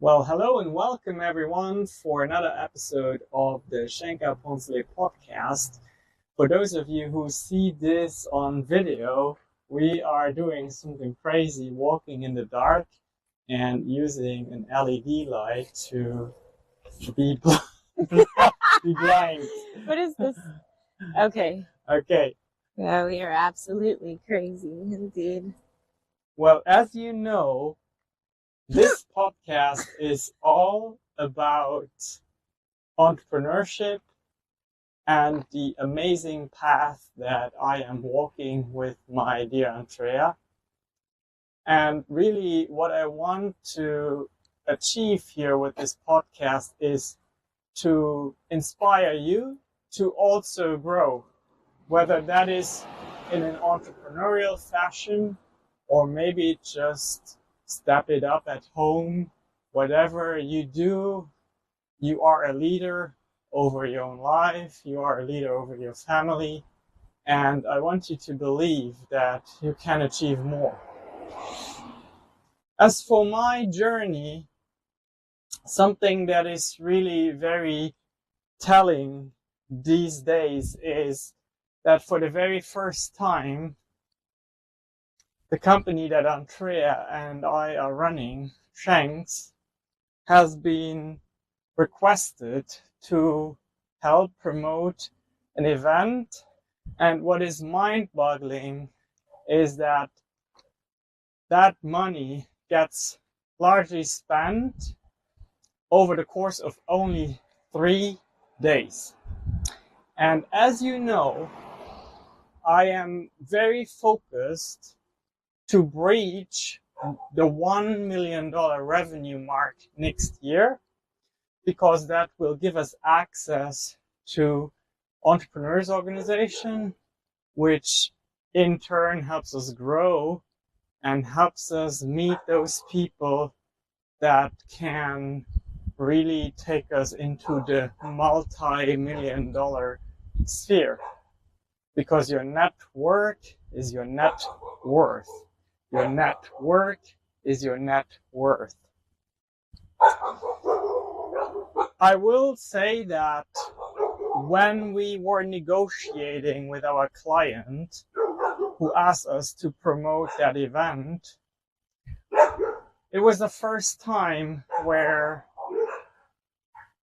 Well, hello and welcome everyone for another episode of the Schenker Ponsley podcast. For those of you who see this on video, we are doing something crazy, walking in the dark and using an LED light to be, be blind. What is this? Okay. Okay. Yeah, we are absolutely crazy indeed. Well, as you know, this podcast is all about entrepreneurship and the amazing path that I am walking with my dear Andrea. And really what I want to achieve here with this podcast is to inspire you to also grow, whether that is in an entrepreneurial fashion or maybe just step it up at home. Whatever you do, you are a leader over your own life, you are a leader over your family, and I want you to believe that you can achieve more. As for my journey, something that is really very telling these days is that for the very first time, the company that Andrea and I are running, Shanks, has been requested to help promote an event. And what is mind-boggling is that money gets largely spent over the course of only 3 days. And as you know, I am very focused to breach the $1 million revenue mark next year, because that will give us access to entrepreneurs organization, which in turn helps us grow and helps us meet those people that can really take us into the multi-million-dollar sphere. Because your network is your net worth. Your network is your net worth. I will say that when we were negotiating with our client who asked us to promote that event, it was the first time where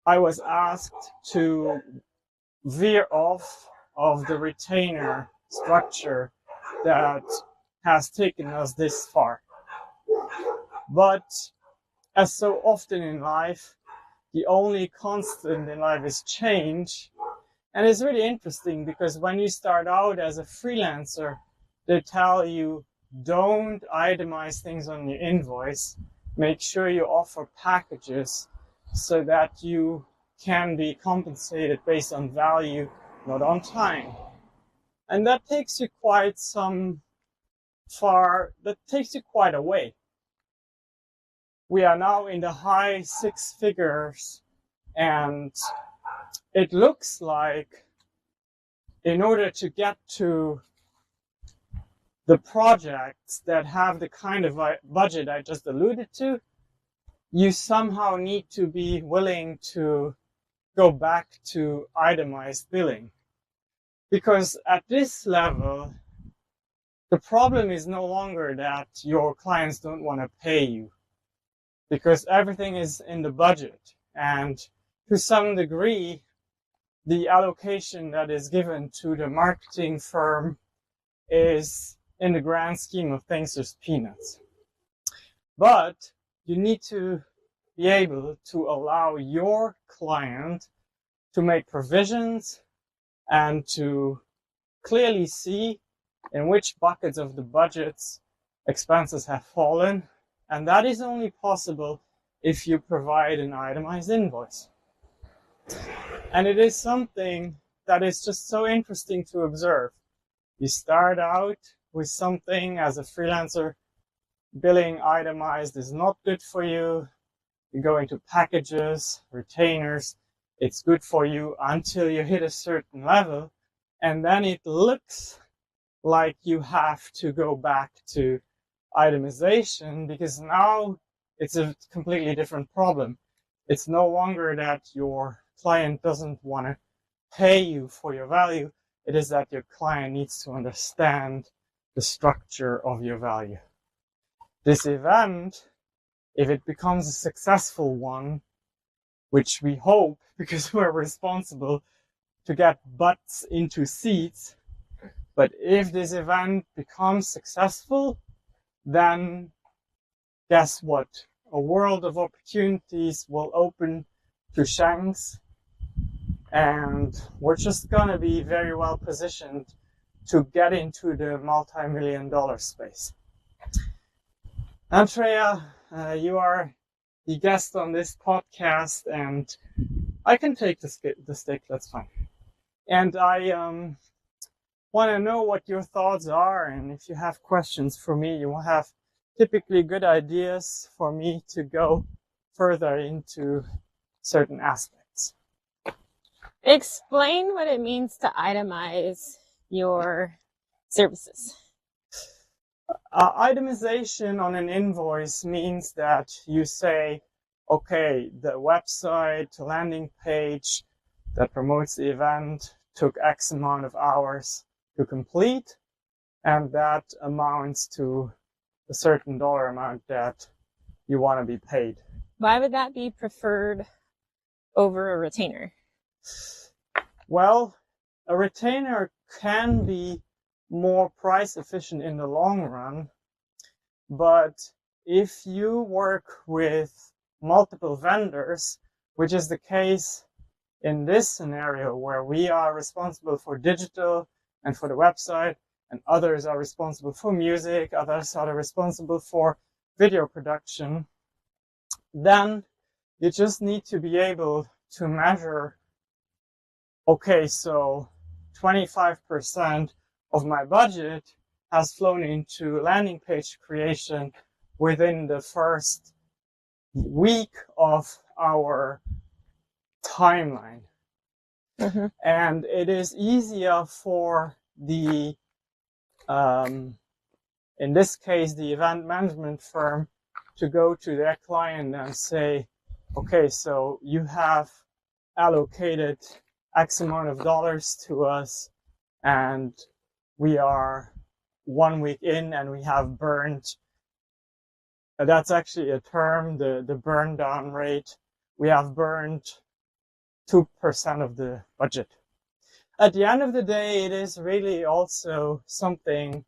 I was asked to veer off of the retainer structure that has taken us this far. But as so often in life, the only constant in life is change. And it's really interesting because when you start out as a freelancer, they tell you don't itemize things on your invoice. Make sure you offer packages so that you can be compensated based on value, not on time. And that takes you quite a way. We are now in the high 6 figures, and it looks like in order to get to the projects that have the kind of budget I just alluded to, you somehow need to be willing to go back to itemized billing. Because at this level, the problem is no longer that your clients don't want to pay you, because everything is in the budget. And to some degree, the allocation that is given to the marketing firm is, in the grand scheme of things, just peanuts. But you need to be able to allow your client to make provisions and to clearly see in which buckets of the budget's expenses have fallen. And that is only possible if you provide an itemized invoice. And it is something that is just so interesting to observe. You start out with something as a freelancer, billing itemized is not good for you. You go into packages, retainers, it's good for you until you hit a certain level. And then it looks like you have to go back to itemization, because now it's a completely different problem. It's no longer that your client doesn't want to pay you for your value. It is that your client needs to understand the structure of your value. This event, if it becomes a successful one, which we hope because we're responsible to get butts into seats, but if this event becomes successful, then guess what? A world of opportunities will open to Shanks, and we're just gonna be very well positioned to get into the multi-million-dollar space. Andrea, you are the guest on this podcast, and I can take the stick, that's fine. And I want to know what your thoughts are, and if you have questions for me, you will have typically good ideas for me to go further into certain aspects. Explain what it means to itemize your services. Itemization on an invoice means that you say, okay, the website, the landing page that promotes the event took X amount of hours to complete, and that amounts to a certain dollar amount that you want to be paid. Why would that be preferred over a retainer? Well, a retainer can be more price efficient in the long run, but if you work with multiple vendors, which is the case in this scenario where we are responsible for digital and for the website, and others are responsible for music, others are responsible for video production, then you just need to be able to measure, okay, so 25% of my budget has flown into landing page creation within the first week of our timeline. Mm-hmm. And it is easier for the, in this case, the event management firm to go to their client and say, okay, so you have allocated X amount of dollars to us, and we are 1 week in and we have burned, that's actually a term, the burn down rate. We have burned 2% of the budget. At the end of the day, it is really also something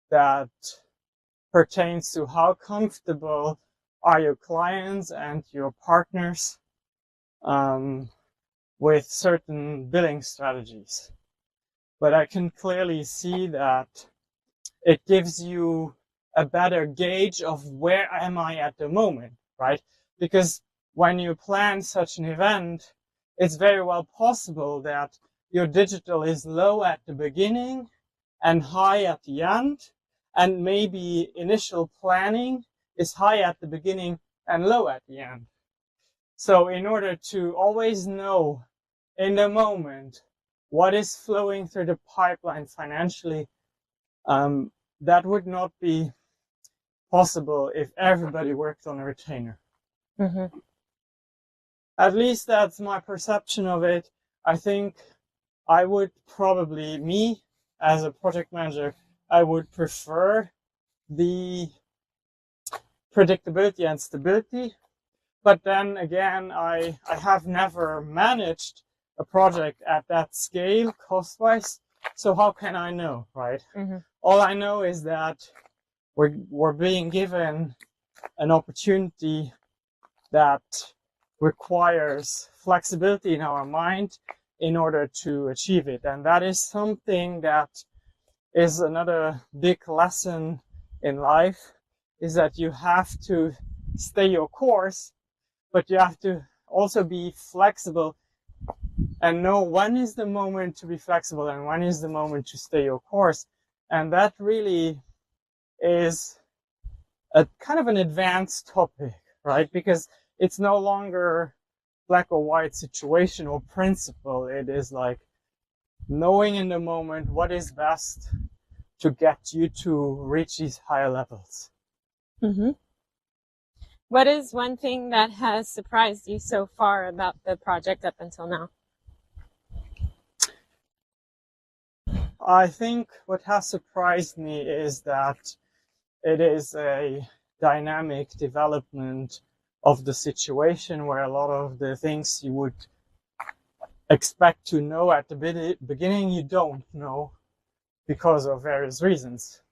that pertains to how comfortable are your clients and your partners with certain billing strategies. But I can clearly see that it gives you a better gauge of where am I at the moment, right? Because when you plan such an event, it's very well possible that your digital is low at the beginning and high at the end, and maybe initial planning is high at the beginning and low at the end. So in order to always know in the moment what is flowing through the pipeline financially, that would not be possible if everybody worked on a retainer. Mm-hmm. At least that's my perception of it. I think I would probably, me as a project manager, I would prefer the predictability and stability. But then again, I have never managed a project at that scale cost-wise. So how can I know, right? Mm-hmm. All I know is that we're being given an opportunity that requires flexibility in our mind in order to achieve it. And that is something that is another big lesson in life, is that you have to stay your course, but you have to also be flexible and know when is the moment to be flexible and when is the moment to stay your course. And that really is a kind of an advanced topic, right? Because it's no longer black or white situation or principle. It is like knowing in the moment what is best to get you to reach these higher levels. Mm-hmm. What is one thing that has surprised you so far about the project up until now? I think what has surprised me is that it is a dynamic development of the situation where a lot of the things you would expect to know at the beginning, you don't know because of various reasons.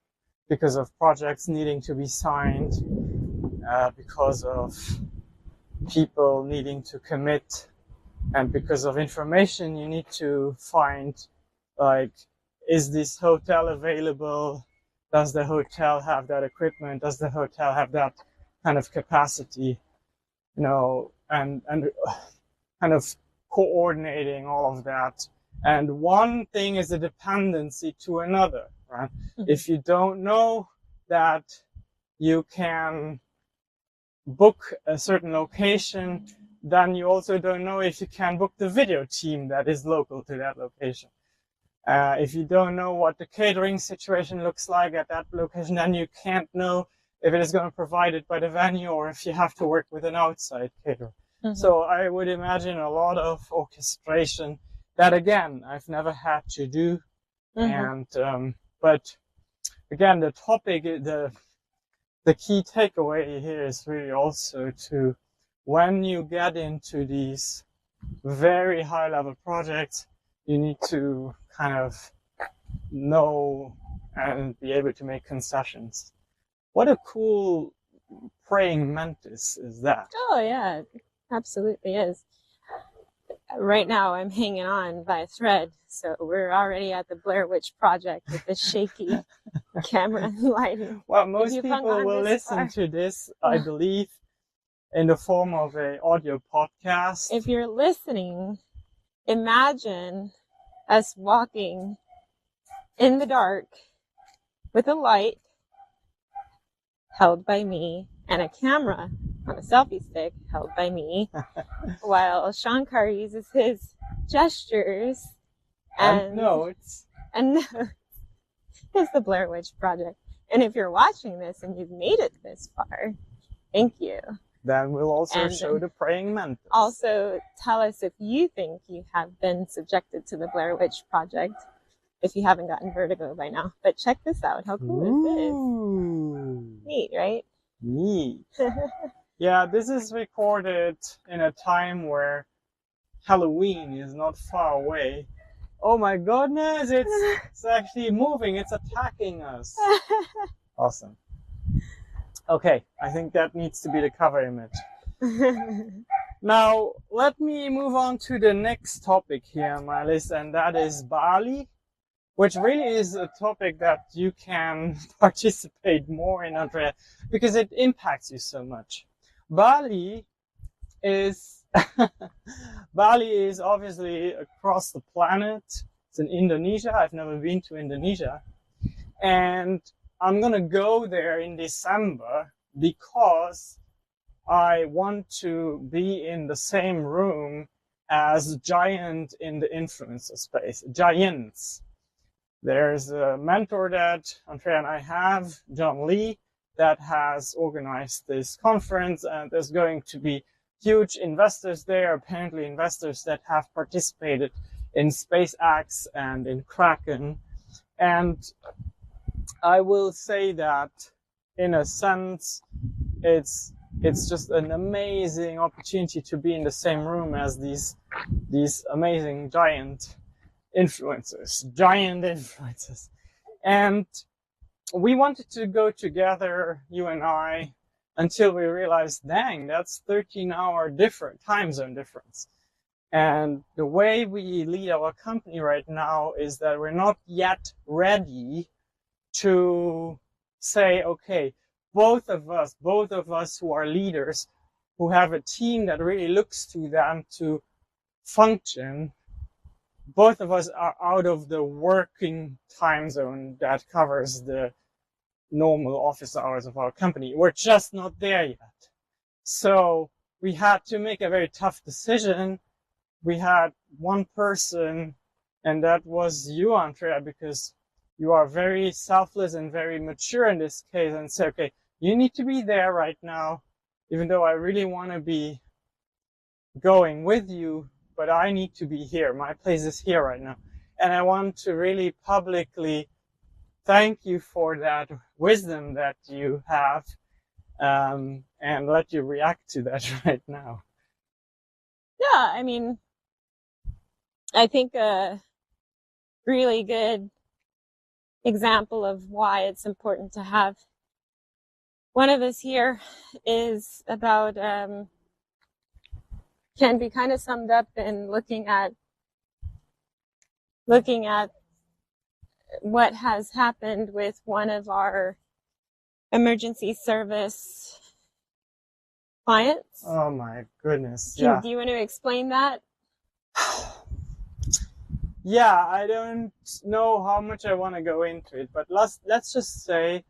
Because of projects needing to be signed, because of people needing to commit, and because of information you need to find, like, is this hotel available? Does the hotel have that equipment? Does the hotel have that kind of capacity? And kind of coordinating all of that. And one thing is a dependency to another, right? Mm-hmm. If you don't know that you can book a certain location, then you also don't know if you can book the video team that is local to that location. If you don't know what the catering situation looks like at that location, then you can't know if it is going to be provided by the venue or if you have to work with an outside caterer. Mm-hmm. So I would imagine a lot of orchestration that, again, I've never had to do. Mm-hmm. And but again, the topic, the key takeaway here is really also to, when you get into these very high level projects, you need to kind of know and be able to make concessions. What a cool praying mantis is that? Oh yeah, it absolutely is. Right now I'm hanging on by a thread, so we're already at the Blair Witch Project with the shaky camera and lighting. Well, most people will listen to this, I believe, in the form of an audio podcast. If you're listening, imagine us walking in the dark with a light held by me and a camera on a selfie stick held by me while Shankar uses his gestures and notes. It's the Blair Witch Project. And if you're watching this and you've made it this far, thank you. Then we'll also show the praying mantis. Also, tell us if you think you have been subjected to the Blair Witch Project, if you haven't gotten vertigo by now. But check this out. How cool is this? Neat, right? Neat. Yeah, this is recorded in a time where Halloween is not far away. Oh my goodness, it's actually moving. It's attacking us. Awesome. Okay, I think that needs to be the cover image. Now, let me move on to the next topic here on my list, and that is Bali, which really is a topic that you can participate more in, Andrea, because it impacts you so much. Bali is obviously across the planet. It's in Indonesia. I've never been to Indonesia. And I'm going to go there in December because I want to be in the same room as giant in the influencer space, giants. There's a mentor that Andrea and I have, John Lee, that has organized this conference, and there's going to be huge investors there, apparently investors that have participated in SpaceX and in Kraken. And I will say that, in a sense, it's just an amazing opportunity to be in the same room as these amazing giant influencers. And we wanted to go together, you and I, until we realized, dang, that's 13-hour time zone difference. And the way we lead our company right now is that we're not yet ready to say, okay, both of us who are leaders, who have a team that really looks to them to function, both of us are out of the working time zone that covers the normal office hours of our company. We're just not there yet. So we had to make a very tough decision. We had one person, and that was you, Andrea, because you are very selfless and very mature in this case, and say, okay, you need to be there right now. even though I really want to be going with you, but I need to be here. My place is here right now. And I want to really publicly thank you for that wisdom that you have, and let you react to that right now. Yeah, I mean, I think a really good example of why it's important to have one of us here is about, can be kind of summed up in looking at what has happened with one of our emergency service clients. Oh my goodness. Yeah. Do you want to explain that? Yeah, I don't know how much I want to go into it, but let's just say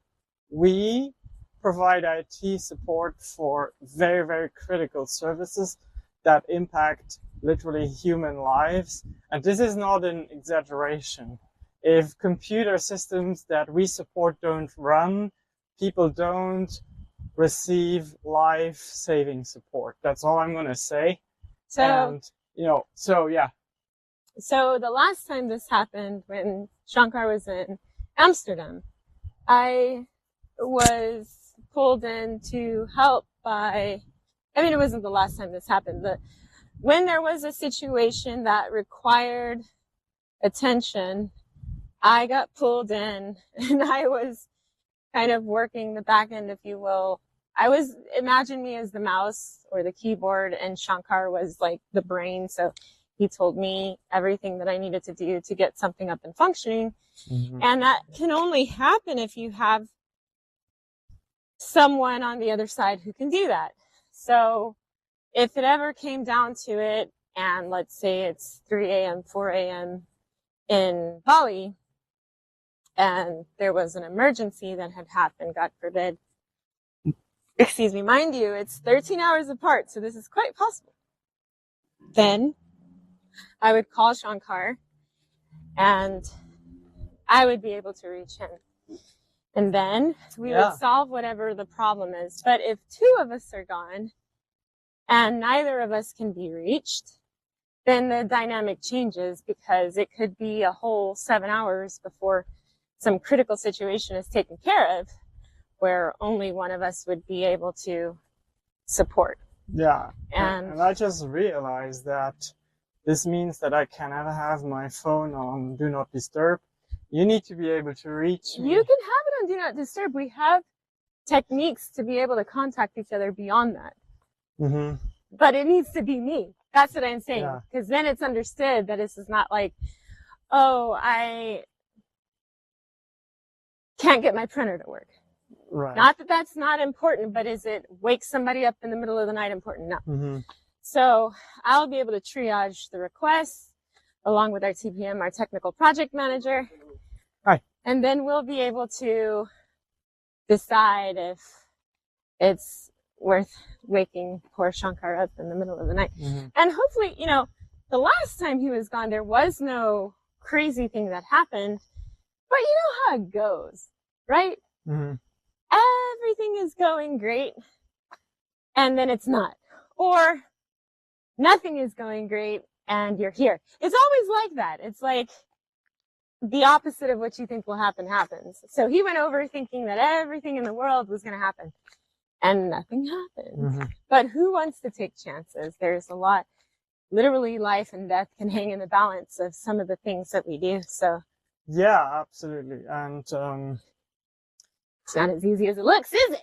we provide IT support for very, very critical services that impact literally human lives. And this is not an exaggeration. If computer systems that we support don't run, people don't receive life-saving support. That's all I'm going to say. So, yeah. So the last time this happened, when Shankar was in Amsterdam, I was pulled in to help it wasn't the last time this happened, but when there was a situation that required attention, I got pulled in and I was kind of working the back end, if you will. Imagine me as the mouse or the keyboard, and Shankar was like the brain. So he told me everything that I needed to do to get something up and functioning. Mm-hmm. And that can only happen if you have someone on the other side who can do that. So if it ever came down to it, and let's say it's 3 a.m., 4 a.m. in Bali, and there was an emergency that had happened, God forbid, excuse me, mind you, it's 13 hours apart, so this is quite possible. Then I would call Shankar and I would be able to reach him. And then we would solve whatever the problem is. But if two of us are gone and neither of us can be reached, then the dynamic changes, because it could be a whole 7 hours before some critical situation is taken care of, where only one of us would be able to support. Yeah. And I just realized that this means that I cannot have my phone on Do Not Disturb. You need to be able to reach me. You can have it on Do Not Disturb. We have techniques to be able to contact each other beyond that. Mm-hmm. But it needs to be me. That's what I'm saying. Because then it's understood that this is not like, oh, I can't get my printer to work. Right. Not that that's not important, but is it wake somebody up in the middle of the night important? No. Mm-hmm. So I'll be able to triage the requests along with our TPM, our technical project manager. Hi. And then we'll be able to decide if it's worth waking poor Shankar up in the middle of the night. Mm-hmm. And hopefully, the last time he was gone, there was no crazy thing that happened. But you know how it goes, right? Mm-hmm. Everything is going great, and then it's not. Or nothing is going great, and you're here. It's always like that. It's like the opposite of what you think will happen happens. So he went over thinking that everything in the world was going to happen, and nothing happened. Mm-hmm. But who wants to take chances? There's a lot. Literally, life and death can hang in the balance of some of the things that we do. So yeah, absolutely. And it's not as easy as it looks, is it?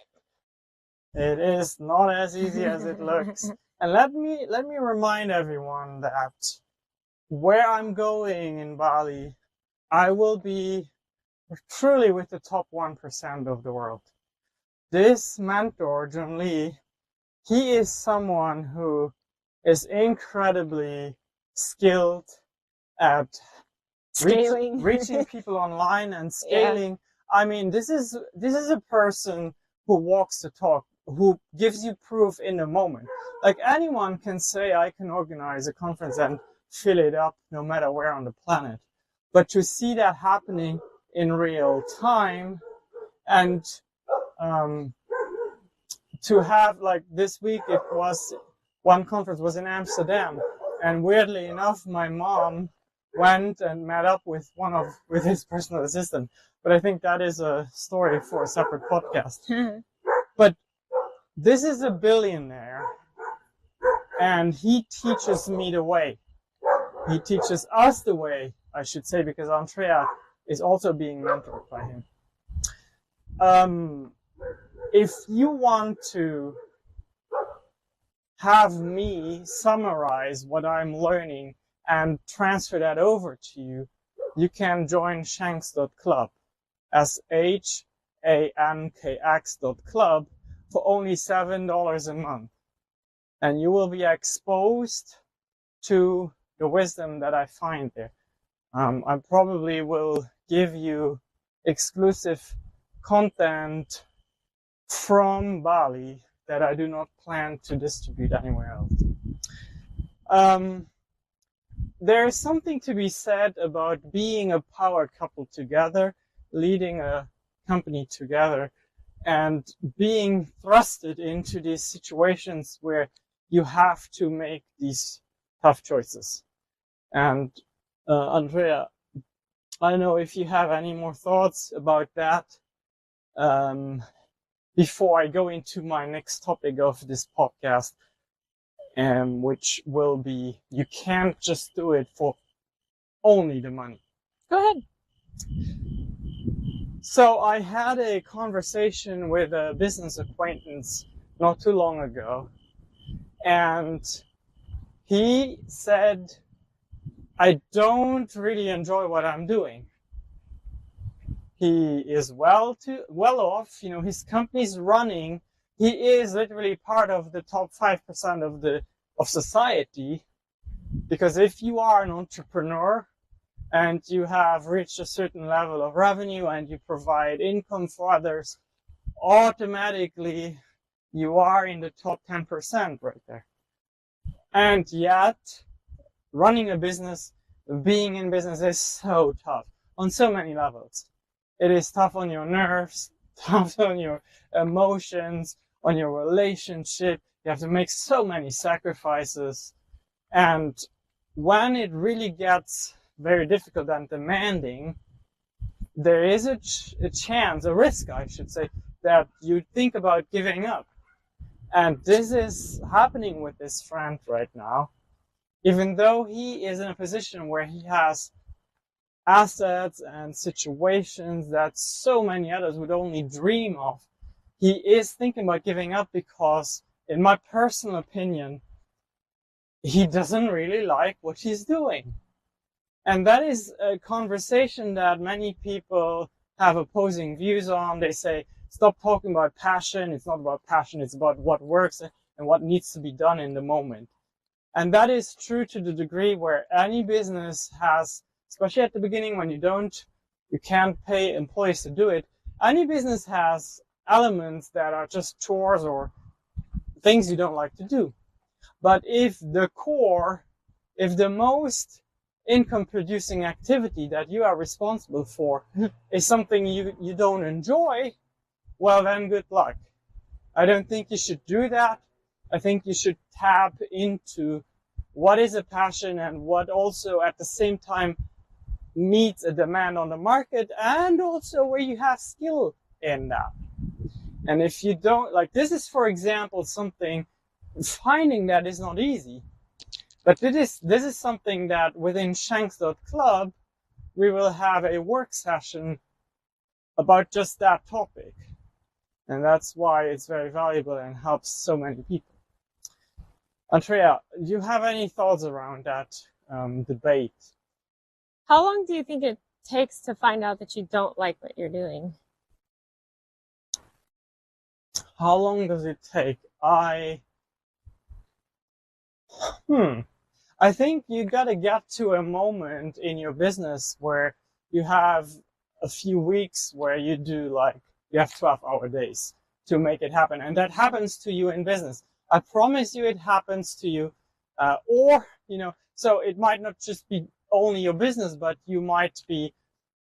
It is not as easy as it looks. And let me remind everyone that where I'm going in Bali, I will be truly with the top 1% of the world. This mentor, Jun Lee, he is someone who is incredibly skilled at reaching people online and scaling. Yeah. I mean, this is a person who walks the talk, who gives you proof in a moment. Like, anyone can say, I can organize a conference and fill it up no matter where on the planet. But to see that happening in real time and to have, like, this week, it was one conference was in Amsterdam, and weirdly enough, my mom went and met up with with his personal assistant. But I think that is a story for a separate podcast. But this is a billionaire, and he teaches me the way. He teaches us the way, I should say, because Andrea is also being mentored by him. If you want to have me summarize what I'm learning and transfer that over to you, you can join shanks.club, SHANKX.club, for only $7 a month. And you will be exposed to the wisdom that I find there. I probably will give you exclusive content from Bali that I do not plan to distribute anywhere else. There is something to be said about being a power couple together, leading a company together, and being thrusted into these situations where you have to make these tough choices. And Andrea, I don't know if you have any more thoughts about that before I go into my next topic of this podcast, which will be, you can't just do it for only the money. Go ahead. So I had a conversation with a business acquaintance not too long ago, and he said, I don't really enjoy what I'm doing. He is well off, his company's running. He is literally part of the top 5% of society, because if you are an entrepreneur and you have reached a certain level of revenue and you provide income for others, automatically you are in the top 10% right there. And yet, running a business, being in business is so tough on so many levels. It is tough on your nerves, tough on your emotions, on your relationship. You have to make so many sacrifices. And when it really gets very difficult and demanding, there is a chance, a risk, I should say, that you think about giving up. And this is happening with this friend right now. Even though he is in a position where he has assets and situations that so many others would only dream of, he is thinking about giving up because, in my personal opinion, he doesn't really like what he's doing. And that is a conversation that many people have opposing views on. They say, stop talking about passion. It's not about passion. It's about what works and what needs to be done in the moment. And that is true to the degree where any business has, especially at the beginning when you can't pay employees to do it, any business has elements that are just chores or things you don't like to do. But if the most income producing activity that you are responsible for is something you don't enjoy, well then good luck. I don't think you should do that. I think you should tap into what is a passion and what also at the same time meets a demand on the market, and also where you have skill in that. And if you don't, like, this is, for example, something, finding that is not easy. But this is something that within shanks.club, we will have a work session about just that topic. And that's why it's very valuable and helps so many people. Andrea, do you have any thoughts around that debate? How long do you think it takes to find out that you don't like what you're doing? How long does it take? I think you gotta get to a moment in your business where you have a few weeks where you have 12-hour days to make it happen. And that happens to you in business. I promise you it happens to you. So it might not just be only your business, but you might be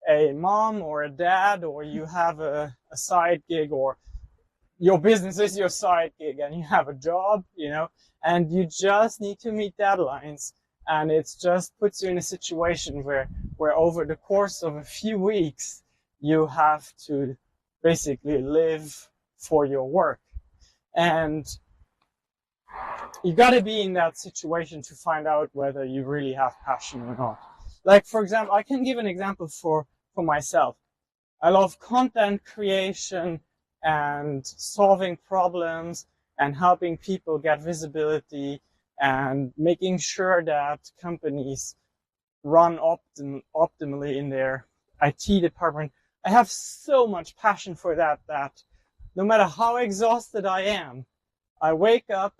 a mom or a dad, or you have a side gig, or your business is your side gig and you have a job, and you just need to meet deadlines. And it just puts you in a situation where over the course of a few weeks, you have to basically live for your work. And you got to be in that situation to find out whether you really have passion or not. Like, for example, I can give an example for myself. I love content creation and solving problems and helping people get visibility and making sure that companies run optimally in their IT department. I have so much passion for that no matter how exhausted I am, I wake up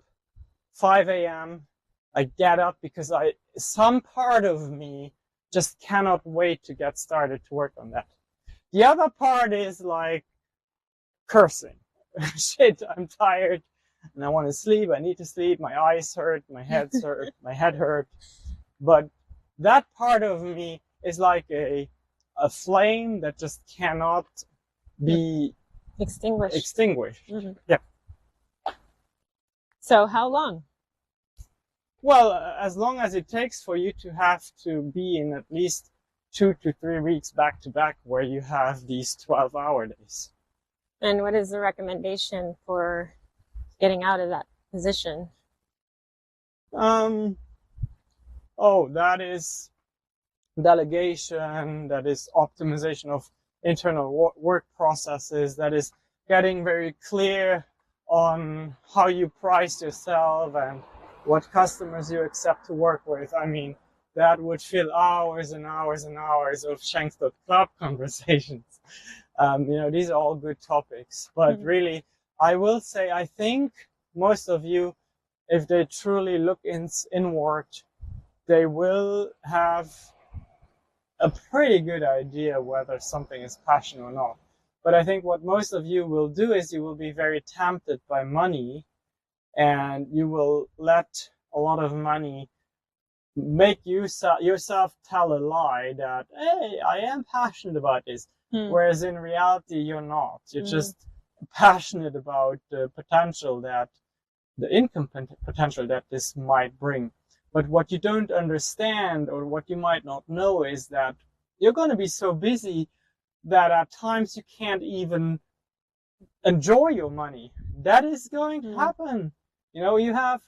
5 a.m. I get up because some part of me just cannot wait to get started to work on that. The other part is like cursing. Shit, I'm tired and I want to sleep. I need to sleep. My eyes hurt. My head hurt. My head hurt. But that part of me is like a flame that just cannot be extinguished. Mm-hmm. Yeah. So how long? Well, as long as it takes for you to have to be in at least 2 to 3 weeks back to back where you have these 12-hour days. And what is the recommendation for getting out of that position? That is delegation, that is optimization of internal work processes, that is getting very clear on how you price yourself and what customers you accept to work with. I mean, that would fill hours and hours and hours of Shanks.club conversations. These are all good topics, but really, I will say, I think most of you, if they truly look inward, they will have a pretty good idea whether something is passion or not. But I think what most of you will do is you will be very tempted by money, and you will let a lot of money make yourself tell a lie that, hey, I am passionate about this. Whereas in reality, you're not. You're just passionate about the potential the income potential that this might bring. But what you don't understand, or what you might not know, is that you're going to be so busy that at times you can't even enjoy your money. That is going to happen. You have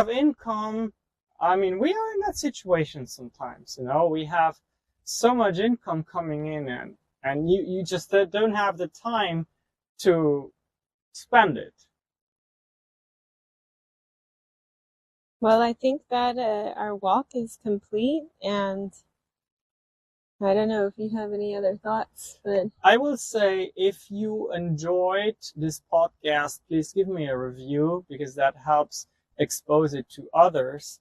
income. I mean, we are in that situation sometimes. We have so much income coming in, and you just don't have the time to spend it. Well, I think that our walk is complete, and I don't know if you have any other thoughts, but I will say, if you enjoyed this podcast, please give me a review, because that helps expose it to others.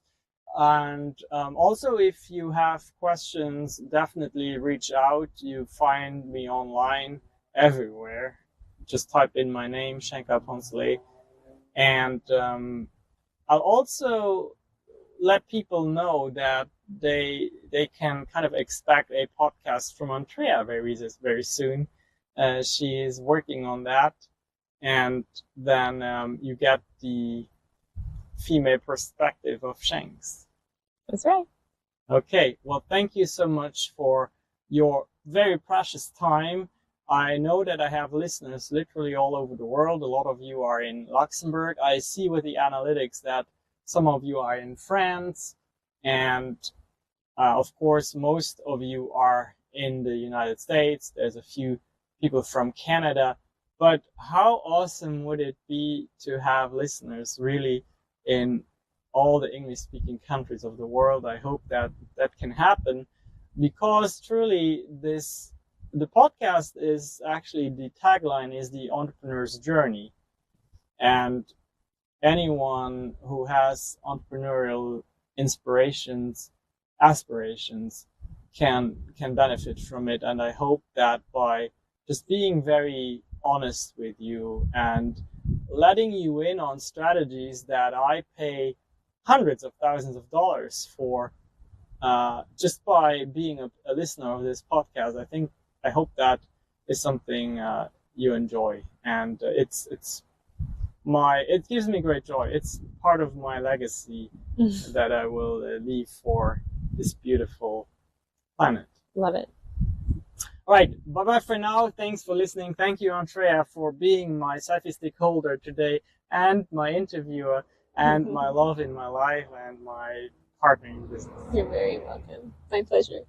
And also, if you have questions, definitely reach out. You find me online everywhere. Just type in my name, Shankar Poncelet. And I'll also let people know that they can kind of expect a podcast from Andrea very soon. She is working on that. And then you get the female perspective of Shanks. That's right. Okay, well, thank you so much for your very precious time. I know that I have listeners literally all over the world. A lot of you are in Luxembourg. I see with the analytics that some of you are in France, and of course, most of you are in the United States. There's a few people from Canada. But how awesome would it be to have listeners really in all the English-speaking countries of the world? I hope that can happen, because truly the podcast is actually, the tagline is the entrepreneur's journey. And anyone who has entrepreneurial inspirations, aspirations, can benefit from it. And I hope that by just being very honest with you and letting you in on strategies that I pay hundreds of thousands of dollars for, just by being a listener of this podcast, I hope that is something you enjoy. And it's it gives me great joy. It's part of my legacy that I will leave for this beautiful planet. Love it. All right, bye-bye for now. Thanks for listening. Thank you, Andrea, for being my selfie stick holder today and my interviewer and my love in my life and my partner in business. You're very welcome. My pleasure.